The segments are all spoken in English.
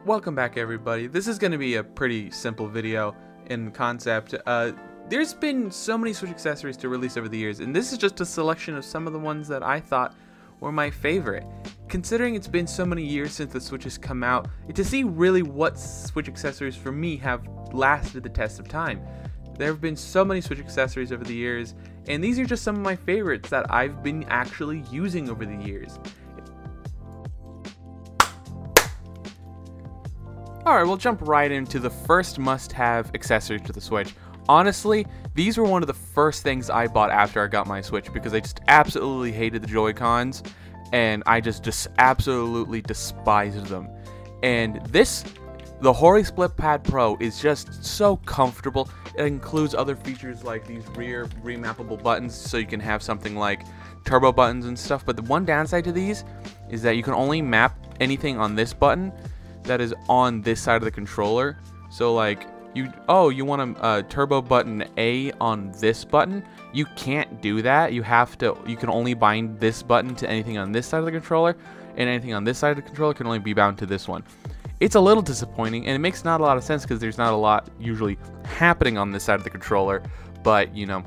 Welcome back, everybody. This is going to be a pretty simple video in concept. There's been so many Switch accessories to release over the years, and this is just a selection of some of the ones that I thought were my favorite. Considering it's been so many years since the Switch has come out, to see really what Switch accessories for me have lasted the test of time. There have been so many Switch accessories over the years, and these are just some of my favorites that I've been actually using over the years. Alright, we'll jump right into the first must-have accessory to the Switch. Honestly, these were one of the first things I bought after I got my Switch because I just absolutely hated the Joy-Cons and I just absolutely despised them. And the Hori Split Pad Pro is just so comfortable. It includes other features like these rear remappable buttons so you can have something like turbo buttons and stuff. But the one downside to these is that you can only map anything on this button that is on this side of the controller. So like you want a turbo button A on this button, you can't do that. You can only bind this button to anything on this side of the controller, and anything on this side of the controller can only be bound to this one. It's a little disappointing, and it makes not a lot of sense because there's not a lot usually happening on this side of the controller, but you know,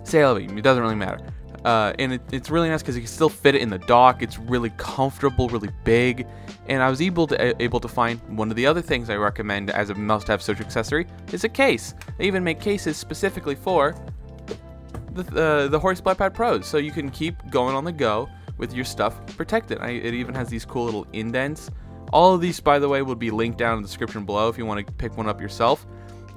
say it doesn't really matter. And it's really nice because you can still fit it in the dock. It's really comfortable, really big, and I was able to find one of the other things I recommend as a must-have Switch accessory is a case. They even make cases specifically for the Hori Split Pad Pros, so you can keep going on the go with your stuff protected. It even has these cool little indents. All of these, by the way, will be linked down in the description below if you want to pick one up yourself.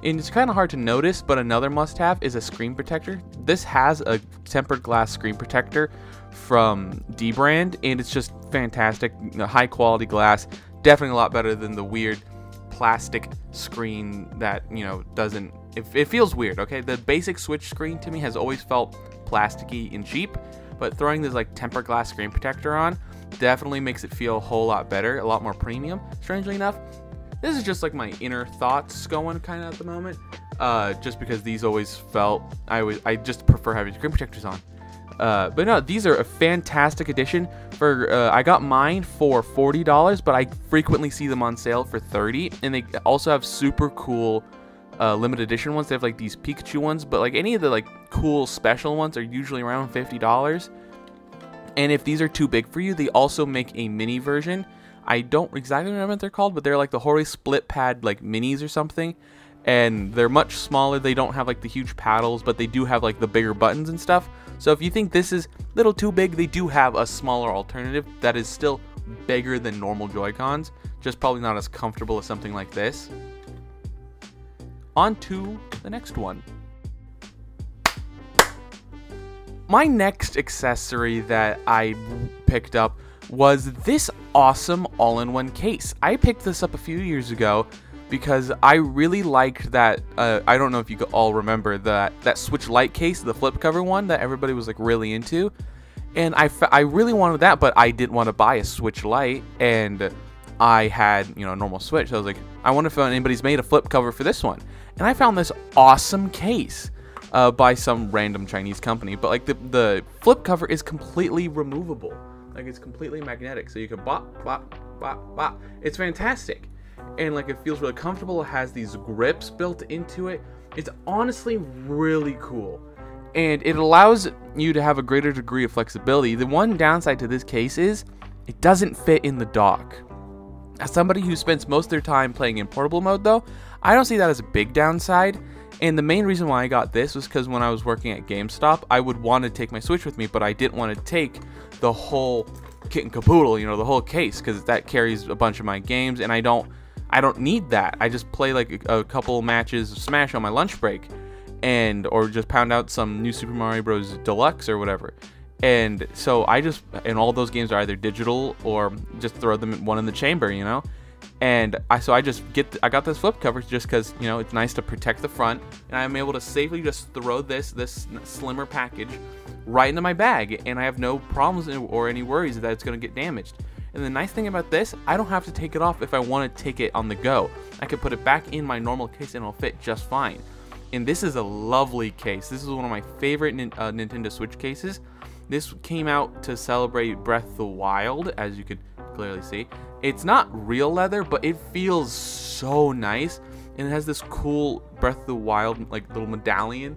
And it's kind of hard to notice, but another must-have is a screen protector. This has a tempered glass screen protector from D-Brand, and it's just fantastic. High quality glass, definitely a lot better than the weird plastic screen that, you know, doesn't. It feels weird. Okay, the basic Switch screen to me has always felt plasticky and cheap, but throwing this like tempered glass screen protector on definitely makes it feel a whole lot better, a lot more premium. Strangely enough. This is just like my inner thoughts going kind of at the moment, just because these always felt, I just prefer having screen protectors on. But no, these are a fantastic addition. I got mine for $40, but I frequently see them on sale for $30, and they also have super cool limited edition ones. They have like these Pikachu ones, but like any of the like cool special ones are usually around $50. And if these are too big for you, they also make a mini version. I don't exactly remember what they're called, but they're like the Hori Split Pad like minis or something, and they're much smaller. They don't have like the huge paddles, but they do have like the bigger buttons and stuff. So if you think this is a little too big, they do have a smaller alternative that is still bigger than normal Joy-Cons, just probably not as comfortable as something like this. On to the next one. My next accessory that I picked up was this awesome all-in-one case. I picked this up a few years ago because I really liked that. I don't know if you all remember that Switch Lite case, the flip cover one that everybody was like really into, and I really wanted that, but I didn't want to buy a Switch Lite, and I had, you know, a normal Switch. So I was like, I wonder if anybody's made a flip cover for this one, and I found this awesome case by some random Chinese company, but like the flip cover is completely removable. Like, it's completely magnetic, so you can bop, bop, bop, bop. It's fantastic. And like, it feels really comfortable. It has these grips built into it. It's honestly really cool. And it allows you to have a greater degree of flexibility. The one downside to this case is it doesn't fit in the dock. As somebody who spends most of their time playing in portable mode though, I don't see that as a big downside. And the main reason why I got this was because when I was working at GameStop, I would want to take my Switch with me, but I didn't want to take the whole kit and caboodle, you know, the whole case, because that carries a bunch of my games, and I don't need that. I just play like a couple matches of Smash on my lunch break, or just pound out some new Super Mario Bros. Deluxe or whatever. And so and all those games are either digital or just throw them one in the chamber, you know. And I got this flip cover just because, you know, it's nice to protect the front, and I'm able to safely just throw this slimmer package right into my bag, and I have no problems or any worries that it's going to get damaged. And the nice thing about this, I don't have to take it off if I want to take it on the go. I can put it back in my normal case and it'll fit just fine. And this is a lovely case. This is one of my favorite Nintendo Switch cases. This came out to celebrate Breath of the Wild, as you could can clearly see. It's not real leather, but it feels so nice, and it has this cool Breath of the Wild like little medallion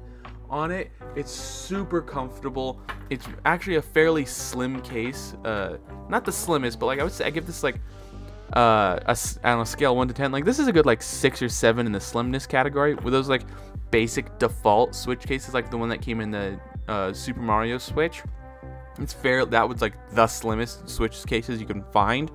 on it. It's super comfortable. It's actually a fairly slim case, not the slimmest, but like I would say I give this like on a scale of 1 to 10, like this is a good like 6 or 7 in the slimness category, with those like basic default Switch cases like the one that came in the Super Mario Switch. It's fair, that was like the slimmest Switch cases you can find.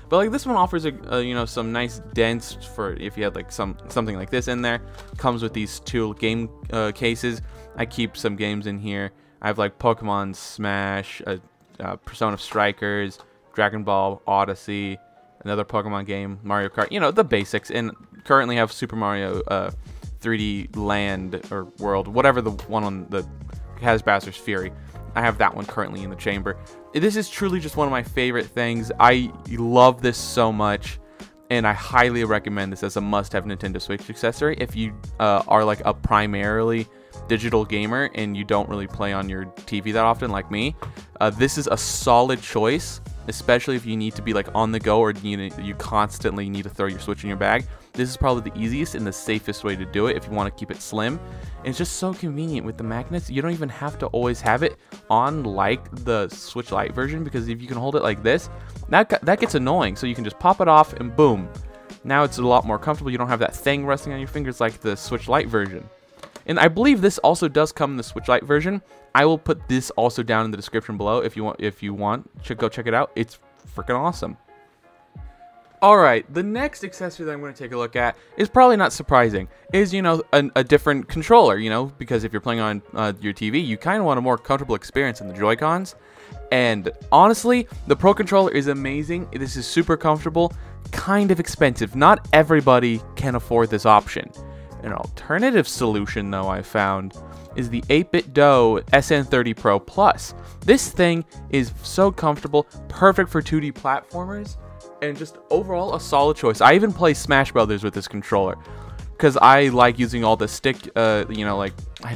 But like this one offers a you know, some nice dents for if you had like something like this in there. Comes with these 2 game cases. I keep some games in here. I have like Pokemon Smash, Persona Strikers, Dragon Ball Odyssey, another Pokemon game, Mario Kart, you know, the basics. And currently have Super Mario 3D Land or World, whatever the one on the has Bowser's Fury. I have that one currently in the chamber. This is truly just one of my favorite things. I love this so much, and I highly recommend this as a must-have Nintendo Switch accessory if you are like a primarily digital gamer and you don't really play on your TV that often like me. This is a solid choice, especially if you need to be like on the go or you constantly need to throw your Switch in your bag. This is probably the easiest and the safest way to do it if you want to keep it slim. And it's just so convenient with the magnets. You don't even have to always have it on like the Switch Lite version, because if you can hold it like this, that gets annoying. So you can just pop it off and boom. Now it's a lot more comfortable. You don't have that thing resting on your fingers like the Switch Lite version. And I believe this also does come in the Switch Lite version. I will put this also down in the description below if you want. Go check it out. It's freaking awesome. Alright, the next accessory that I'm going to take a look at is probably not surprising. Is, you know, a different controller, you know, because if you're playing on your TV, you kind of want a more comfortable experience in the Joy-Cons. And honestly, the Pro Controller is amazing. This is super comfortable, kind of expensive. Not everybody can afford this option. An alternative solution, though, I found is the 8BitDo SN30 Pro Plus. This thing is so comfortable, perfect for 2D platformers, and just overall a solid choice. I even play Smash Brothers with this controller because I like using all the stick, you know, like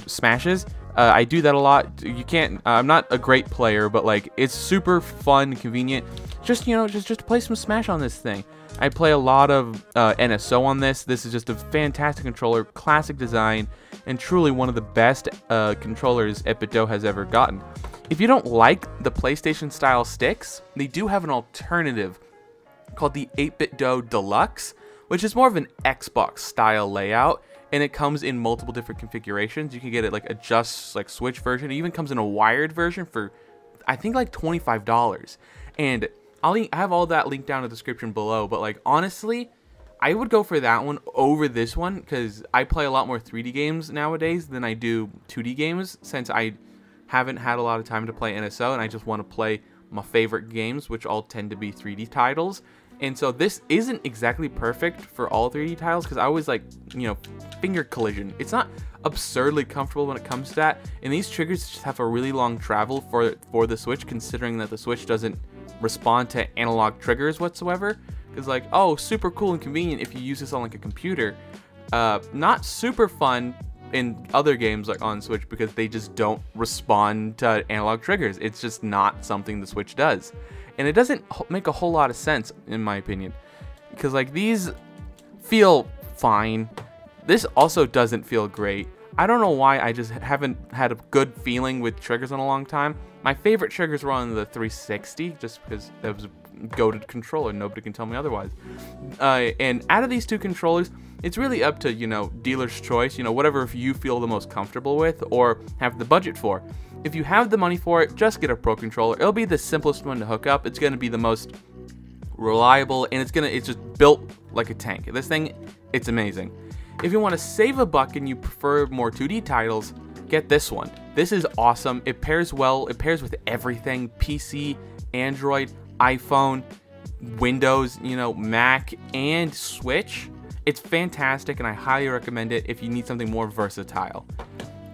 smashes. I do that a lot. You can't. I'm not a great player, but like it's super fun and convenient. Just, you know, just to play some Smash on this thing. I play a lot of NSO on this. This is just a fantastic controller, classic design, and truly one of the best controllers 8BitDo has ever gotten. If you don't like the PlayStation style sticks, they do have an alternative called the 8BitDo Deluxe, which is more of an Xbox style layout, and it comes in multiple different configurations. You can get it like a just like Switch version. It even comes in a wired version for I think like $25. And I have all that linked down in the description below, but like honestly, I would go for that one over this one because I play a lot more 3D games nowadays than I do 2D games, since I haven't had a lot of time to play NSO and I just want to play my favorite games, which all tend to be 3D titles. And so this isn't exactly perfect for all 3D titles because I always like, you know, finger collision. It's not absurdly comfortable when it comes to that. And these triggers just have a really long travel for the Switch, considering that the Switch doesn't respond to analog triggers whatsoever. Because like, oh, super cool and convenient if you use this on like a computer. Not super fun in other games like on Switch because they just don't respond to analog triggers. It's just not something the Switch does. And it doesn't make a whole lot of sense, in my opinion, because like these feel fine. This also doesn't feel great. I don't know why. I just haven't had a good feeling with triggers in a long time. My favorite triggers were on the 360, just because that was a goated controller. Nobody can tell me otherwise. And out of these two controllers, it's really up to, you know, dealer's choice. You know, whatever you feel the most comfortable with or have the budget for. If you have the money for it, just get a Pro Controller. It'll be the simplest one to hook up. It's going to be the most reliable, and it's just built like a tank. This thing, it's amazing. If you want to save a buck and you prefer more 2D titles, get this one. This is awesome. It pairs well. It pairs with everything: PC, Android, iPhone, Windows, you know, Mac, and Switch. It's fantastic, and I highly recommend it if you need something more versatile.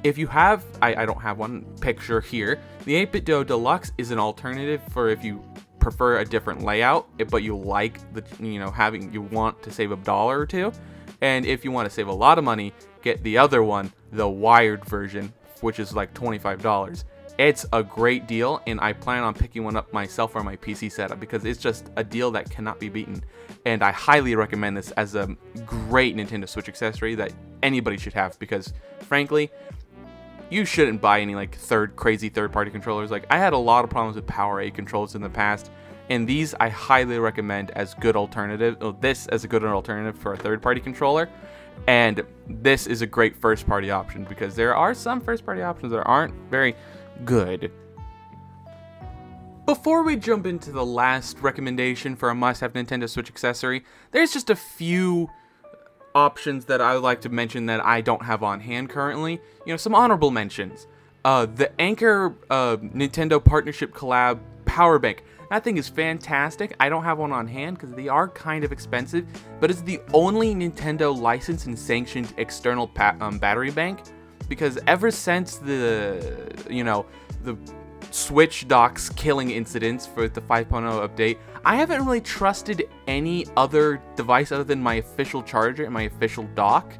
If you have, I don't have one picture here, the 8BitDo Deluxe is an alternative for if you prefer a different layout, but you like the, you know, you want to save $1 or $2. And if you want to save a lot of money, get the other one, the wired version, which is like $25. It's a great deal, and I plan on picking one up myself for my PC setup because it's just a deal that cannot be beaten. And I highly recommend this as a great Nintendo Switch accessory that anybody should have, because frankly, you shouldn't buy any like crazy third-party controllers. Like, I had a lot of problems with Power-A controllers in the past, and these I highly recommend as good alternative. This as a good alternative for a third-party controller. And this is a great first-party option, because there are some first-party options that aren't very good. Before we jump into the last recommendation for a must-have Nintendo Switch accessory, there's just a few options that I would like to mention that I don't have on hand currently. You know, some honorable mentions. The Anker Nintendo partnership collab power bank. That thing is fantastic. I don't have one on hand because they are kind of expensive, but it's the only Nintendo licensed and sanctioned external battery bank, because ever since the Switch docks killing incidents for the 5.0 update, I haven't really trusted any other device other than my official charger and my official dock.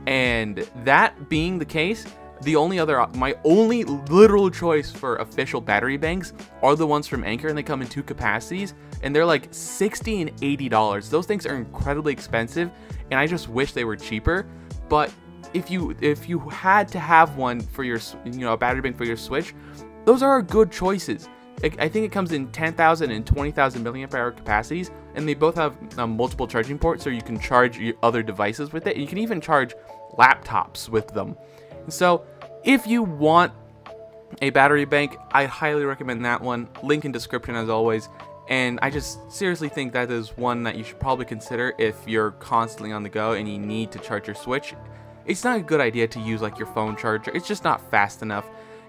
And that being the case, my only literal choice for official battery banks are the ones from Anker, and they come in 2 capacities, and they're like $60 and $80. Those things are incredibly expensive, and I just wish they were cheaper. But if you had to have one for your, a battery bank for your Switch, those are good choices. I think it comes in 10,000 and 20,000 milliamp hour capacities, and they both have multiple charging ports, so you can charge your other devices with it. And you can even charge laptops with them. So if you want a battery bank, I highly recommend that one. Link in description as always. And I just seriously think that is one that you should probably consider if you're constantly on the go and you need to charge your Switch. It's not a good idea to use like your phone charger. It's just not fast enough.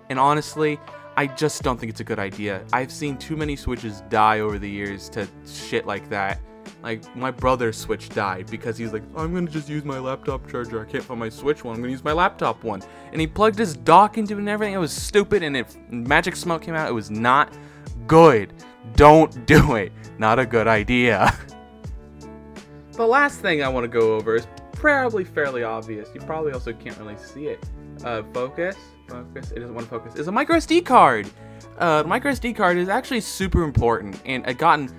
And honestly, I just don't think it's a good idea. I've seen too many Switches die over the years to shit like that. Like, my brother's Switch died because he's like, I'm gonna just use my laptop charger. I can't find my Switch one. I'm gonna use my laptop one. And he plugged his dock into it and everything. It was stupid, and magic smoke came out. It was not good. Don't do it. Not a good idea. The last thing I want to go over is probably fairly obvious. You probably also can't really see it. Focus. It doesn't want to focus. Is a micro SD card. The micro SD card is actually super important, and it gotten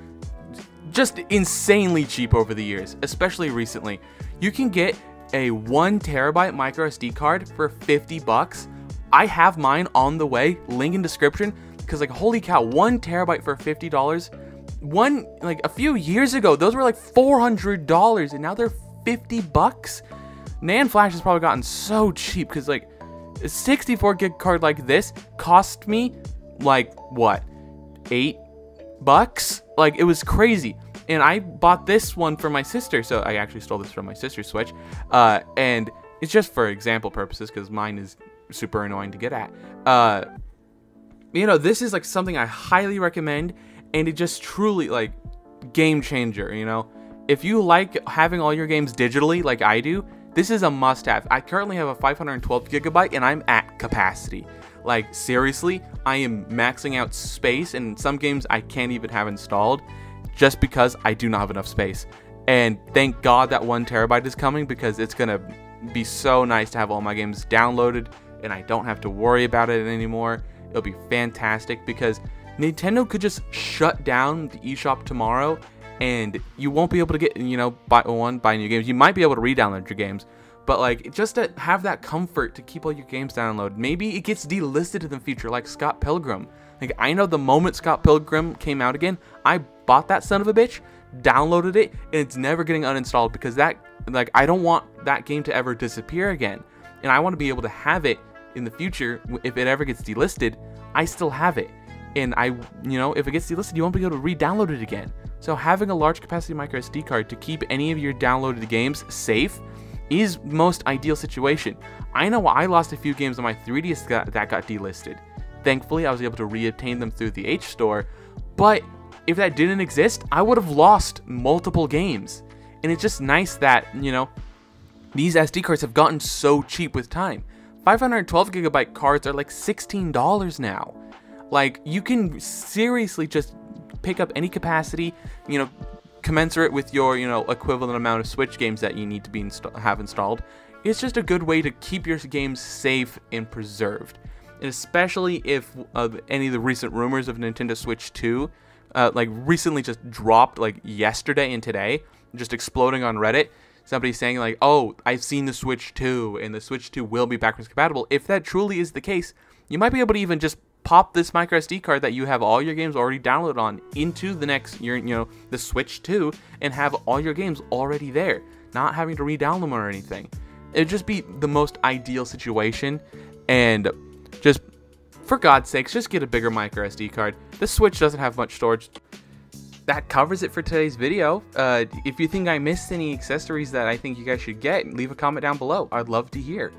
just insanely cheap over the years, especially recently. You can get a 1 terabyte micro SD card for $50. I have mine on the way. Link in description. Because like, holy cow, 1 terabyte for $50. Like a few years ago, those were like $400, and now they're $50. NAND flash has probably gotten so cheap because like a 64 gig card like this cost me like what, $8? Like, it was crazy. And I bought this one for my sister, so I actually stole this from my sister's Switch. And it's just for example purposes because mine is super annoying to get at. This is like something I highly recommend, and it just truly like game changer. If you like having all your games digitally like I do, this is a must-have. I currently have a 512 gigabyte, and I'm at capacity. Like, seriously, I am maxing out space, and some games I can't even have installed just because I do not have enough space. And thank God that 1 terabyte is coming, because it's gonna be so nice to have all my games downloaded, and I don't have to worry about it anymore. It'll be fantastic, because Nintendo could just shut down the eShop tomorrow, and you won't be able to get, buy new games. You might be able to re-download your games, but like, just to have that comfort to keep all your games downloaded. Maybe it gets delisted in the future, like Scott Pilgrim. Like, I know the moment Scott Pilgrim came out again, I bought that son of a bitch, downloaded it, and it's never getting uninstalled, because I don't want that game to ever disappear again. And I want to be able to have it in the future. If it ever gets delisted, I still have it. And if it gets delisted, you won't be able to re-download it again. So having a large capacity micro SD card to keep any of your downloaded games safe is most ideal situation. I know I lost a few games on my 3DS that got delisted. Thankfully, I was able to reobtain them through the H store, but if that didn't exist, I would have lost multiple games. And it's just nice that, these SD cards have gotten so cheap with time. 512 gigabyte cards are like $16 now. Like, you can seriously just pick up any capacity, commensurate with your, equivalent amount of Switch games that you need to have installed. It's just a good way to keep your games safe and preserved. and especially if any of the recent rumors of Nintendo Switch 2 like recently just dropped like yesterday and today, just exploding on Reddit. Somebody saying like, oh, I've seen the Switch 2 and the Switch 2 will be backwards compatible. If that truly is the case, you might be able to even just pop this micro SD card that you have all your games already downloaded on into the next, the Switch 2, and have all your games already there, not having to re-download them or anything. It'd just be the most ideal situation, and just, for God's sakes, just get a bigger micro SD card. The Switch doesn't have much storage. That covers it for today's video. If you think I missed any accessories that I think you guys should get, leave a comment down below. I'd love to hear.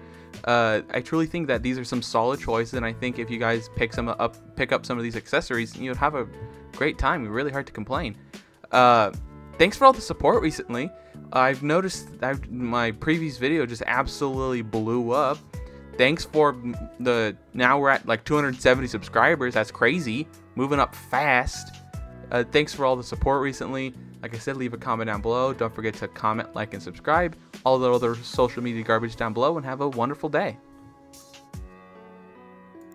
I truly think that these are some solid choices, and I think if you guys pick up some of these accessories, you'd have a great time. It's really hard to complain. Thanks for all the support recently. I've noticed that my previous video just absolutely blew up. Thanks for now we're at like 270 subscribers. That's crazy. Moving up fast. Thanks for all the support recently. Like I said, leave a comment down below. Don't forget to comment, like, and subscribe. All the other social media garbage down below, and have a wonderful day.